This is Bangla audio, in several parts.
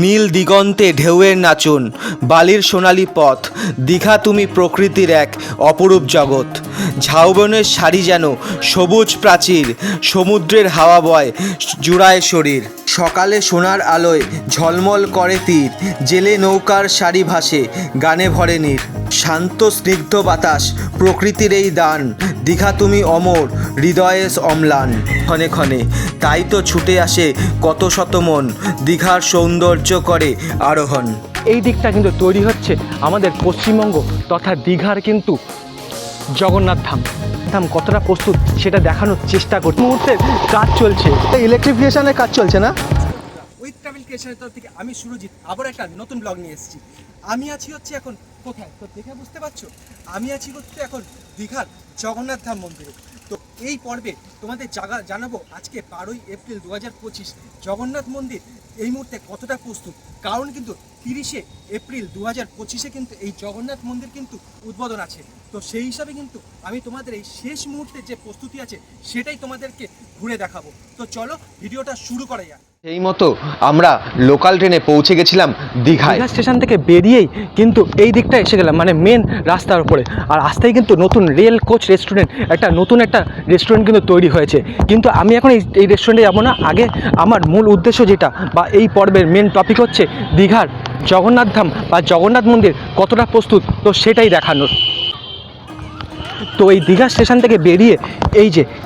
নীল দিগন্তে ঢেউয়ের নাচন, বালির সোনালি পথ, দীঘা তুমি প্রকৃতির এক অপরূপ জগৎ। ঝাউবনের শাড়ি যেন সবুজ প্রাচীর, সমুদ্রের হাওয়া বয় জুড়ায় শরীর। সকালে সোনার আলোয় ঝলমল করে তীর, জেলে নৌকার সারি ভাসে গানে ভরে নীর। শান্ত স্নিগ্ধ বাতাস প্রকৃতির এই দান, দীঘা তুমি অমর হৃদয়ে অম্লান। ক্ষণে ক্ষণে তাই তো ছুটে আসে কত শত মন, দীঘার সৌন্দর্য করে আরোহণ। এই দিকটা কিন্তু তৈরি হচ্ছে আমাদের পশ্চিমবঙ্গ তথা দীঘার কিন্তু জগন্নাথ ধাম কতটা প্রস্তুত সেটা দেখানোর চেষ্টা করছে। মুহূর্তে কাজ চলছে, ইলেকট্রিফিকেশনের কাজ চলছে না। উইথ ট্রাভেল ক্রিয়েশনের তরফ থেকে আমি সুরজিৎ আবার একটা নতুন ব্লগ নিয়ে এসেছি। আমি আছি হচ্ছে এখন কোথায়, তো দেখে বুঝতে পারছো আমি আছি হচ্ছে এখন দীঘার জগন্নাথ ধাম মন্দিরে। তো এই পর্বে তোমাদের জানাবো আজকে 12ই এপ্রিল 2025 জগন্নাথ মন্দির এই মুহূর্তে কতটা প্রস্তুত। কারণ কিন্তু 30শে এপ্রিল 2025 কিন্তু এই জগন্নাথ মন্দির কিন্তু উদ্বোধন আছে। তো সেই হিসাবে কিন্তু আমি তোমাদের এই শেষ মুহূর্তে যে প্রস্তুতি আছে সেটাই তোমাদেরকে ঘুরে দেখাবো। তো চলো ভিডিওটা শুরু করা যাক। এই মতো আমরা লোকাল ট্রেনে পৌঁছে গেছিলাম দীঘায়। দীঘা স্টেশন থেকে বেরিয়েই কিন্তু এই দিকটা এসে গেলাম, মানে মেন রাস্তার উপরে। আর রাস্তায় কিন্তু নতুন রেল কোচ রেস্টুরেন্ট, নতুন একটা রেস্টুরেন্ট কিন্তু তৈরি হয়েছে। কিন্তু আমি এখন এই রেস্টুরেন্টে যাবো না। আগে আমার মূল উদ্দেশ্য যেটা বা এই পর্বের মেন টপিক হচ্ছে দীঘার জগন্নাথ ধাম বা জগন্নাথ মন্দির কতটা প্রস্তুত, তো সেটাই দেখানোর। তো এই দীঘা স্টেশন থেকে বেরিয়ে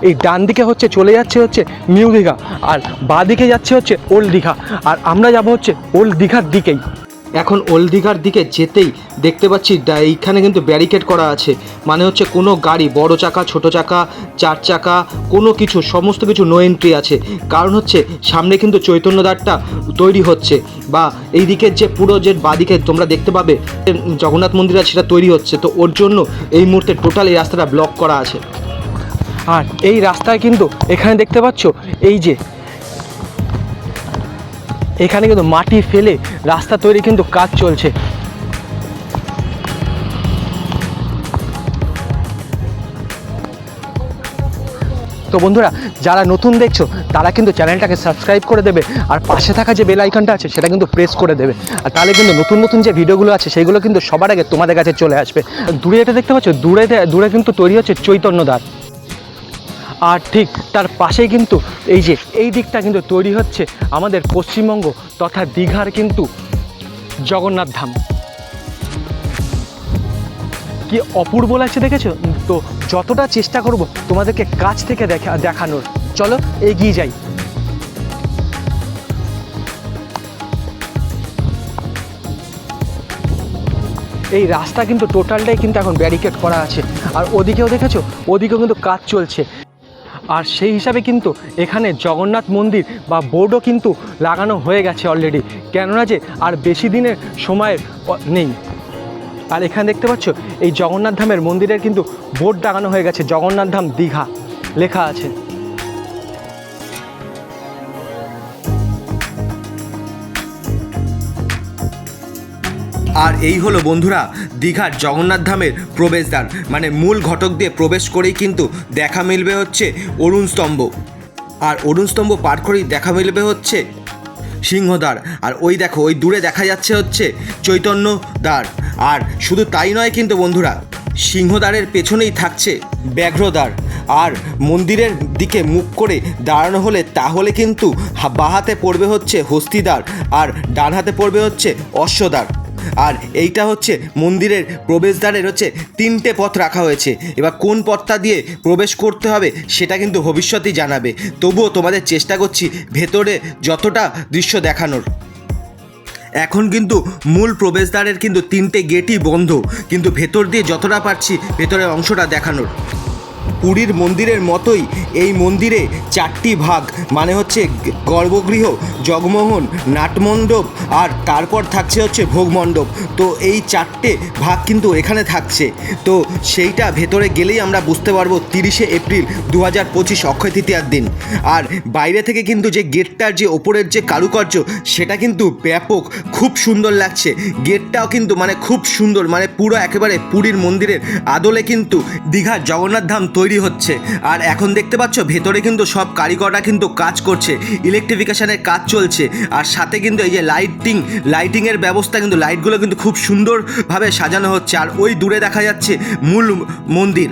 এই ডান দিকে চলে যাচ্ছে নিউ দীঘা, আর বাঁ দিকে যাচ্ছে ওল্ড দীঘা, আর আমরা যাব ওল্ড দীঘার দিকেই। এখন ওল্ড দীঘার দিকে যেতেই দেখতে পাচ্ছি এইখানে কিন্তু ব্যারিকেড করা আছে, মানে কোনো গাড়ি বড় চাকা ছোট চাকা চার চাকা কোনো কিছু সমস্ত কিছু নো এন্ট্রি আছে। কারণ সামনে কিন্তু চৈতন্যদ্বারটা তৈরি হচ্ছে, বা এই দিকের যে পুরো যে বাঁদিকে তোমরা দেখতে পাবে জগন্নাথ মন্দির আছে সেটা তৈরি হচ্ছে। তো ওর জন্য এই মুহূর্তে টোটাল এই রাস্তাটা ব্লক করা আছে। আর এই রাস্তায় কিন্তু এখানে দেখতে পাচ্ছ এখানে কিন্তু মাটি ফেলে রাস্তা তৈরি কিন্তু কাজ চলছে। তো বন্ধুরা, যারা নতুন দেখছো তারা কিন্তু চ্যানেলটাকে সাবস্ক্রাইব করে দেবে, আর পাশে থাকা যে বেল আইকনটা আছে সেটা কিন্তু প্রেস করে দেবে। আর তাহলে কিন্তু নতুন নতুন যে ভিডিওগুলো আছে সেইগুলো কিন্তু সবার আগে তোমাদের কাছে চলে আসবে। দূরে এটা দেখতে পাচ্ছ, দূরে কিন্তু তৈরি হচ্ছে চৈতন্যদ্বার, আর ঠিক তার পাশেই কিন্তু এই দিকটা কিন্তু তৈরি হচ্ছে আমাদের পশ্চিমবঙ্গ তথা দীঘার কিন্তু জগন্নাথ ধাম। কি অপূর্ব লাগছে দেখেছো তো। যতটা চেষ্টা করব তোমাদেরকে কাছ থেকে দেখানোর। চলো এগিয়ে যাই। এই রাস্তা কিন্তু টোটালটাই কিন্তু এখন ব্যারিকেড করা আছে, আর ওদিকেও দেখেছো, ওদিকেও কিন্তু কাজ চলছে। আর সেই হিসাবে কিন্তু এখানে জগন্নাথ মন্দির বা বোর্ডও কিন্তু লাগানো হয়ে গেছে অলরেডি, কেননা আর বেশি দিনের সময়ের নেই। আর এখানে দেখতে পাচ্ছ এই জগন্নাথ ধামের মন্দিরের কিন্তু বোর্ড লাগানো হয়ে গেছে, জগন্নাথ ধাম দীঘা লেখা আছে। আর এই হলো বন্ধুরা দীঘার জগন্নাথ ধামের প্রবেশদ্বার, মানে মূল ঘটক দিয়ে প্রবেশ করেই কিন্তু দেখা মিলবে অরুণ স্তম্ভ, আর অরুণ স্তম্ভ পার করেই দেখা মিলবে সিংহদ্বার। আর ওই দেখো ওই দূরে দেখা যাচ্ছে চৈতন্যদ্বার। আর শুধু তাই নয় কিন্তু বন্ধুরা, সিংহদ্বারের পেছনেই থাকছে ব্যাঘ্রদ্বার। আর মন্দিরের দিকে মুখ করে দাঁড়ানো হলে তাহলে কিন্তু বাঁ হাতে পড়বে হস্তিদ্বার, আর ডান হাতে পড়বে অশ্বদ্বার। আর এইটা মন্দিরের প্রবেশদ্বারের 3টে পথ রাখা হয়েছে। এবার কোন পথটা দিয়ে প্রবেশ করতে হবে সেটা কিন্তু ভবিষ্যতেই জানাবে। তবুও তোমাদের চেষ্টা করছি ভেতরে যতটা দৃশ্য দেখানোর। এখন কিন্তু মূল প্রবেশদ্বারের কিন্তু 3টে গেটই বন্ধ, কিন্তু ভেতর দিয়ে যতটা পারছি ভেতরের অংশটা দেখানোর। পুরীর মন্দিরের মতোই এই মন্দিরে 4টি ভাগ, মানে গর্ভগৃহ, জগমোহন, নাটমণ্ডপ, আর তারপর থাকছে ভোগমণ্ডপ। তো এই 4টে ভাগ কিন্তু এখানে থাকছে। তো সেইটা ভেতরে গেলেই আমরা বুঝতে পারবো 30শে এপ্রিল 2025 অক্ষয় তৃতীয়ার দিন। আর বাইরে থেকে কিন্তু যে গেটটার যে ওপরের যে কারুকার্য সেটা কিন্তু ব্যাপক, খুব সুন্দর লাগছে। গেটটাও কিন্তু মানে খুব সুন্দর, মানে পুরো একেবারে পুরীর মন্দিরের আদলে কিন্তু দীঘার জগন্নাথ ধাম তৈরি তৈরি হচ্ছে। আর এখন দেখতে পাচ্ছ ভেতরে কিন্তু সব কারিগররা কিন্তু কাজ করছে, ইলেকট্রিফিকেশনের কাজ চলছে। আর সাথে কিন্তু এই যে লাইটিংয়ের ব্যবস্থা, কিন্তু লাইটগুলো কিন্তু খুব সুন্দরভাবে সাজানো হচ্ছে। আর ওই দূরে দেখা যাচ্ছে মূল মন্দির।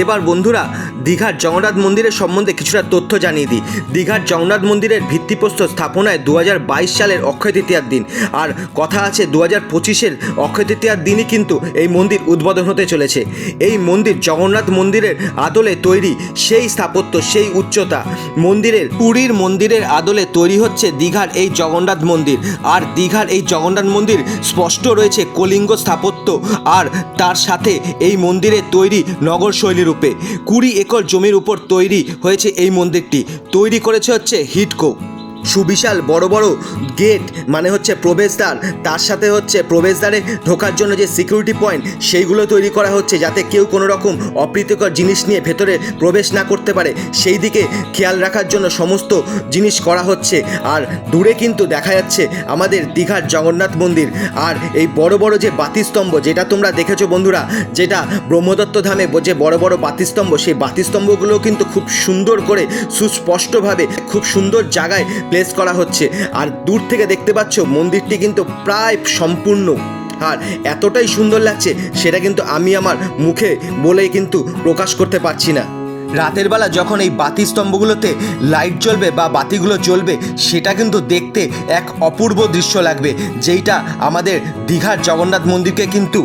এবার বন্ধুরা দীঘার জগন্নাথ মন্দিরের সম্বন্ধে কিছুটা তথ্য জানিয়ে দিই। দীঘার জগন্নাথ মন্দিরের ভিত্তিপ্রস্তর স্থাপনায় 2022 সালের অক্ষয় তৃতীয়ার দিন। আর কথা আছে 2025-এর অক্ষয় তৃতীয়ার দিনই কিন্তু এই মন্দির উদ্বোধন হতে চলেছে। এই মন্দির জগন্নাথ মন্দিরের আদলে তৈরি, সেই স্থাপত্য, সেই উচ্চতা। পুরীর মন্দিরের আদলে তৈরি হচ্ছে দীঘার এই জগন্নাথ মন্দির। আর দীঘার এই জগন্নাথ মন্দির স্পষ্ট রয়েছে কলিঙ্গ স্থাপত্য। আর তার সাথে এই মন্দিরে তৈরি নগর শৈলী রূপে 20 একর জমির উপর তৈরি হয়েছে এই মন্দিরটি। তৈরি করেছে হচ্ছে হিডকো। সুবিশাল বড় বড় গেট মানে হচ্ছে প্রবেশদ্বার, তার সাথে হচ্ছে প্রবেশদ্বারে ঢোকার জন্য যে সিকিউরিটি পয়েন্ট সেইগুলো তৈরি করা হচ্ছে, যাতে কেউ কোনো রকম অপ্রীতিকর জিনিস নিয়ে ভেতরে প্রবেশ না করতে পারে, সেই দিকে খেয়াল রাখার জন্য সমস্ত জিনিস করা হচ্ছে। আর দূরে কিন্তু দেখা যাচ্ছে আমাদের দীঘার জগন্নাথ মন্দির। আর এই বড় বড় যে বাতিস্তম্ভ, যেটা তোমরা দেখেছো বন্ধুরা, যেটা ব্রহ্মদত্ত ধামে যে বড় বড় বাতিস্তম্ভ, সেই বাতিস্তম্ভগুলো কিন্তু খুব সুন্দর করে সুস্পষ্টভাবে খুব সুন্দর জায়গায় প্লেস করা হচ্ছে। আর দূর থেকে দেখতে পাচ্ছ মন্দিরটি কিন্তু প্রায় সম্পূর্ণ। আর এতটাই সুন্দর লাগছে সেটা কিন্তু আমি আমার মুখে বলেই কিন্তু প্রকাশ করতে পারছি না। রাতের বেলা যখন এই বাতি স্তম্ভগুলোতে লাইট জ্বলবে বা বাতিগুলো জ্বলবে, সেটা কিন্তু দেখতে এক অপূর্ব দৃশ্য লাগবে, যেইটা আমাদের দীঘার জগন্নাথ মন্দিরকে কিন্তু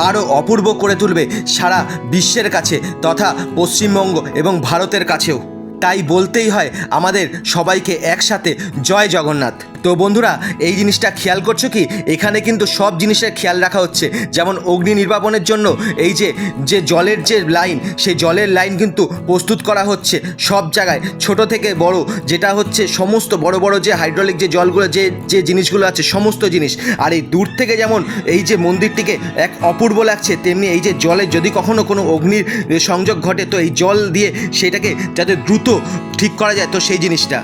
আরও অপূর্ব করে তুলবে সারা বিশ্বের কাছে তথা পশ্চিমবঙ্গ এবং ভারতের কাছেও। তাই বলতেই হয় আমাদের সবাইকে একসাথে জয় জগন্নাথ। তো বন্ধুরা এই জিনিসটা খেয়াল করছো কি, এখানে কিন্তু সব জিনিসের খেয়াল রাখা হচ্ছে। যেমন অগ্নি নির্বাপনের জন্য এই যে জলের যে লাইন, সেই জলের লাইন কিন্তু প্রস্তুত করা হচ্ছে সব জায়গায়, ছোট থেকে বড়, যেটা হচ্ছে সমস্ত বড় বড় যে হাইড্রোলিক যে জলগুলো যে জিনিসগুলো আছে সমস্ত জিনিস। আর এই দূর থেকে যেমন এই যে মন্দিরটিকে এক অপূর্ব লাগছে, তেমনি এই যে জলে যদি কখনো কোনো অগ্নির সংযোগ ঘটে, তো এই জল দিয়ে সেটাকে যাতে দ্রুত ঠিক করা যায়, তো সেই জিনিসটা।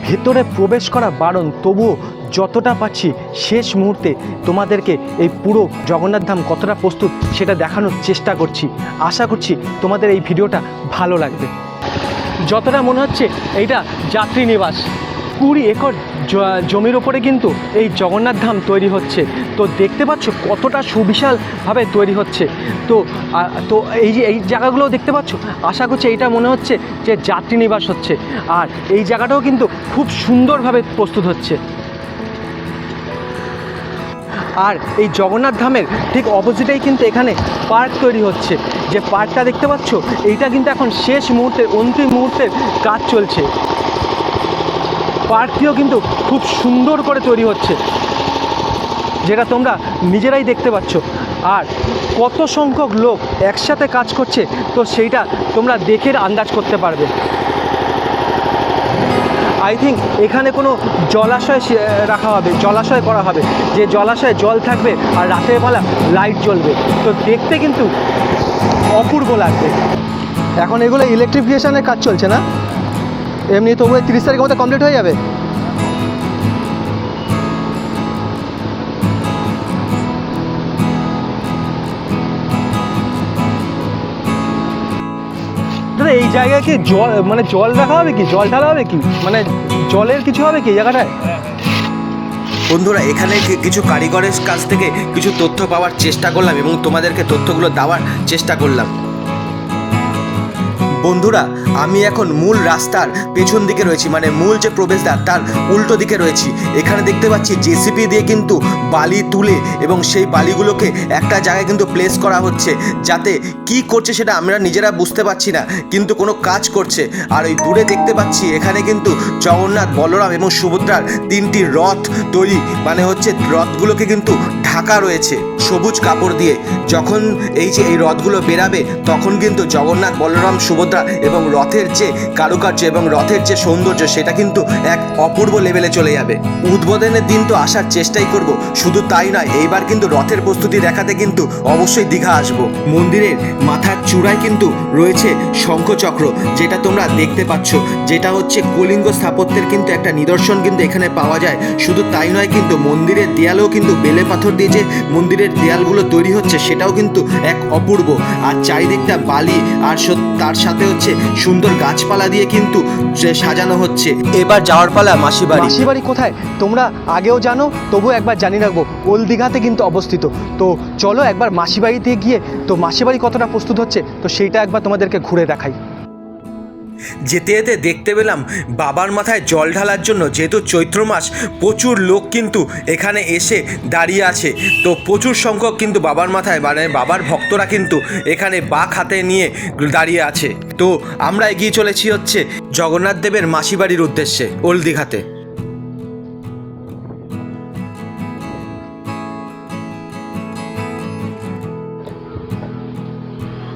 ভেতরে প্রবেশ করা বারণ, তবুও যতটা পাচ্ছি শেষ মুহূর্তে তোমাদেরকে এই পুরো জগন্নাথ ধাম কতটা প্রস্তুত সেটা দেখানোর চেষ্টা করছি। আশা করছি তোমাদের এই ভিডিওটা ভালো লাগবে। যতটা মনে হচ্ছে এইটা যাত্রী নিবাস, 20 একর জমির ওপরে কিন্তু এই জগন্নাথ ধাম তৈরি হচ্ছে। তো দেখতে পাচ্ছ কতটা সুবিশালভাবে তৈরি হচ্ছে। তো এই জায়গাগুলো দেখতে পাচ্ছ, আশা করছি এইটা মনে হচ্ছে যে যাত্রী নিবাস হচ্ছে। আর এই জায়গাটাও কিন্তু খুব সুন্দরভাবে প্রস্তুত হচ্ছে। আর এই জগন্নাথ ধামের ঠিক অপোজিটেই কিন্তু এখানে পার্ক তৈরি হচ্ছে। যে পার্কটা দেখতে পাচ্ছ, এইটা কিন্তু এখন শেষ মুহূর্তের অন্তিম মুহূর্তের কাজ চলছে। পার্কটিও কিন্তু খুব সুন্দর করে তৈরি হচ্ছে, যেটা তোমরা নিজেরাই দেখতে পাচ্ছ। আর কত সংখ্যক লোক একসাথে কাজ করছে, তো সেইটা তোমরা দেখে আন্দাজ করতে পারবে। আই থিঙ্ক এখানে কোনো জলাশয় রাখা হবে, জলাশয় করা হবে, যে জলাশয়ে জল থাকবে আর রাতের বেলা লাইট জ্বলবে, তো দেখতে কিন্তু অপূর্ব লাগবে। এখন এগুলো ইলেকট্রিফিকেশনের কাজ চলছে না, এমনি তবু 30 তারিখের মধ্যে কমপ্লিট হয়ে যাবে। দাদা এই জায়গায় কি জল রাখা হবে কি, জল ঢালা হবে কি, মানে জলের কিছু হবে কি জায়গাটায়? বন্ধুরা এখানে কিছু কারিগরের কাছ থেকে কিছু তথ্য পাওয়ার চেষ্টা করলাম এবং তোমাদেরকে তথ্যগুলো দেওয়ার চেষ্টা করলাম। বন্ধুরা আমি এখন মূল রাস্তার পেছন দিকে রয়েছি, মানে মূল যে প্রবেশদ্বার তার উল্টো দিকে রয়েছি। এখানে দেখতে পাচ্ছি জেসিপি দিয়ে কিন্তু বালি তুলে এবং সেই বালিগুলোকে একটা জায়গায় কিন্তু প্লেস করা হচ্ছে, যাতে কি করছে সেটা আমরা নিজেরা বুঝতে পারছি না, কিন্তু কোনো কাজ করছে। আর ওই দূরে দেখতে পাচ্ছি এখানে কিন্তু জগন্নাথ, বলরাম এবং সুভদ্রার 3টি রথ তৈরি, মানে হচ্ছে রথগুলোকে কিন্তু ঢাকা রয়েছে সবুজ কাপড় দিয়ে। যখন এই রথগুলো বেরাবে তখন কিন্তু জগন্নাথ, বলরাম, সুভদ্রা দৃশ্যটা এবং রথের যে কারুকার্য এবং রথের যে সৌন্দর্য সেটা কিন্তু এক অপূর্ব লেভেলে চলে যাবে। উদ্বোধনের দিন তো আসার চেষ্টাই করব, শুধু তাই নয় এইবার কিন্তু রথের প্রস্তুতি দেখাতে কিন্তু অবশ্যই দীঘা আসব। মন্দিরের মাথার চূড়ায় কিন্তু রয়েছে শঙ্খচক্র, যেটা তোমরা দেখতে পাচ্ছ, যেটা হচ্ছে কলিঙ্গ স্থাপত্যের কিন্তু একটা নিদর্শন কিন্তু এখানে পাওয়া যায়। শুধু তাই নয় কিন্তু মন্দিরের দেয়ালেও কিন্তু বেলে পাথর দিয়ে যে মন্দিরের দেয়ালগুলো তৈরি হচ্ছে সেটাও কিন্তু এক অপূর্ব। আর চারিদিকটা বালি আর তার সাথে হচ্ছে সুন্দর গাছপালা দিয়ে কিন্তু সাজানো হচ্ছে। এবার যাওয়ার পালা মাসিবাড়ি। মাসিবাড়ি কোথায় তোমরা আগেও জানো, তবুও একবার জানিয়ে রাখবো, ওল্ড দীঘাতে কিন্তু অবস্থিত। তো চলো একবার মাসিবাড়িতে গিয়ে তো মাসিবাড়ি কতটা প্রস্তুত হচ্ছে তো সেইটা একবার তোমাদেরকে ঘুরে দেখাই। যেতে যেতে দেখতে পেলাম বাবার মাথায় জল ঢালার জন্য, যেহেতু চৈত্র মাস, প্রচুর লোক কিন্তু এখানে এসে দাঁড়িয়ে আছে। তো প্রচুর সংখ্যক কিন্তু বাবার মাথায় মানে বাবার ভক্তরা কিন্তু এখানে বাঁক হাতে নিয়ে দাঁড়িয়ে আছে। তো আমরা এগিয়ে চলেছি হচ্ছে জগন্নাথ দেবের মাসিবাড়ির উদ্দেশ্যে ওল্ড দীঘাতে।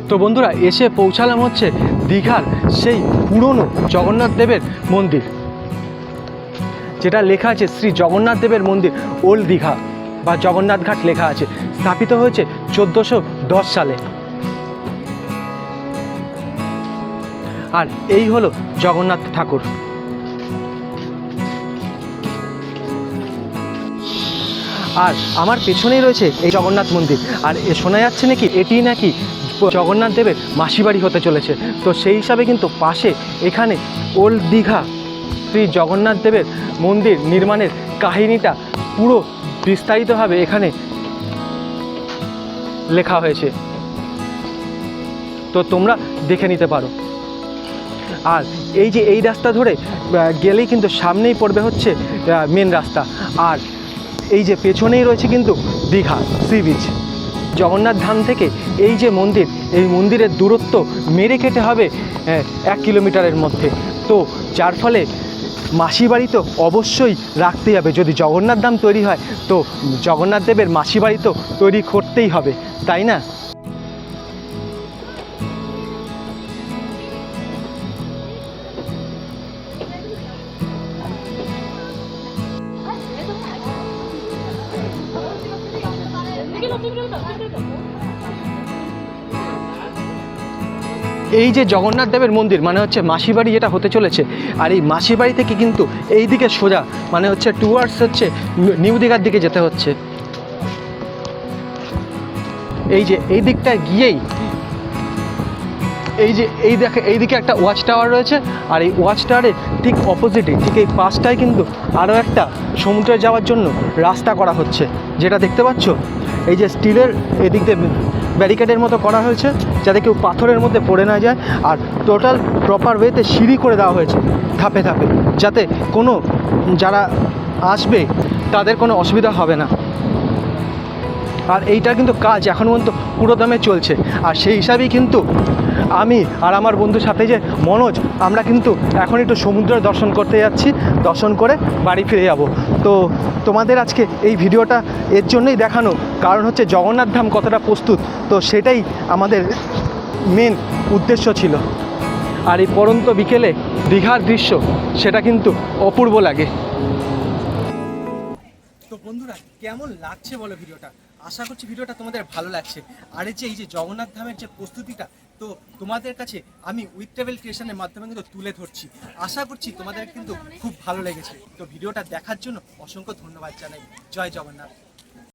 তো বন্ধুরা এসে পৌঁছালাম হচ্ছে দীঘার সেই পুরনো জগন্নাথ দেবের মন্দির, যেটা লেখা আছে শ্রী জগন্নাথ দেবের মন্দির ওল্ড দীঘা বা জগন্নাথ ঘাট লেখা আছে। স্থাপিত হয়েছে 1410 সালে। আর এই হলো জগন্নাথ ঠাকুর। আর আমার পেছনেই রয়েছে এই জগন্নাথ মন্দির। আর শোনা যাচ্ছে নাকি এটি নাকি জগন্নাথ দেবের মাসিবাড়ি হতে চলেছে। তো সেই হিসাবে কিন্তু পাশে এখানে ওল্ড দীঘা শ্রী জগন্নাথ দেবের মন্দির নির্মাণের কাহিনীটা পুরো বিস্তারিতভাবে এখানে লেখা হয়েছে, তো তোমরা দেখে নিতে পারো। আর এই যে এই রাস্তা ধরে গেলেই কিন্তু সামনেই পড়বে হচ্ছে মেন রাস্তা। আর এই যে পেছনেই রয়েছে কিন্তু দীঘা সি বিচ। জগন্নাথ ধাম থেকে এই যে মন্দির, এই মন্দিরের দূরত্ব মেরে কেটে হবে 1 কিলোমিটারের মধ্যে। তো যার ফলে মাসিবাড়ি তো অবশ্যই রাখতেই হবে। যদি জগন্নাথ ধাম তৈরি হয় তো জগন্নাথ দেবের মাসিবাড়ি তো তৈরি করতেই হবে, তাই না? এই যে জগন্নাথ দেবের মন্দির মানে হচ্ছে মাসিবাড়ি যেটা হতে চলেছে। আর এই মাসিবাড়ি থেকে কিন্তু এই দিকে সোজা মানে হচ্ছে টুয়ার্ডস হচ্ছে নিউ দীঘার দিকে যেতে হচ্ছে। এই যে এই দিকটায় গিয়েই এই যে এই দিকে একটা ওয়াচ টাওয়ার রয়েছে। আর এই ওয়াচ টাওয়ারের ঠিক অপোজিটে ঠিক এই পাশটায় কিন্তু আরও একটা সমুদ্রে যাওয়ার জন্য রাস্তা করা হচ্ছে, যেটা দেখতে পাচ্ছ। এই যে স্টিলের এদিক দিয়ে ব্যারিকেডের মতো করা হয়েছে যাতে কেউ পাথরের মধ্যে পড়ে না যায়। আর টোটাল প্রপার ওয়েতে সিঁড়ি করে দেওয়া হয়েছে ধাপে ধাপে, যাতে কোনো যারা আসবে তাদের কোনো অসুবিধা হবে না। আর এইটার কিন্তু কাজ এখন পর্যন্ত পুরোদমে চলছে। আর সেই হিসাবেই কিন্তু আমি আর আমার বন্ধুর সাথে যে মনোজ, আমরা কিন্তু এখন একটু সমুদ্র দর্শন করতে যাচ্ছি। দর্শন করে বাড়ি ফিরে যাব। তো তোমাদের আজকে এই ভিডিওটা এর জন্যই দেখানো, কারণ হচ্ছে জগন্নাথ ধাম কতটা প্রস্তুত, তো সেটাই আমাদের মেন উদ্দেশ্য ছিল। আর এই পড়ন্ত বিকেলে দীঘার দৃশ্য সেটা কিন্তু অপূর্ব লাগে। তো বন্ধুরা কেমন লাগছে বলো ভিডিওটা? আশা করছি ভিডিওটা তোমাদের ভালো লাগছে। আর এই যে জগন্নাথ ধামের যে প্রস্তুতিটা তো তোমাদের কাছে আমি উইথ ট্রাভেল ক্রিয়েশনের মাধ্যমে কিন্তু তুলে ধরছি। আশা করছি তোমাদের কিন্তু খুব ভালো লেগেছে। তো ভিডিওটা দেখার জন্য অসংখ্য ধন্যবাদ জানাই। জয় জগন্নাথ।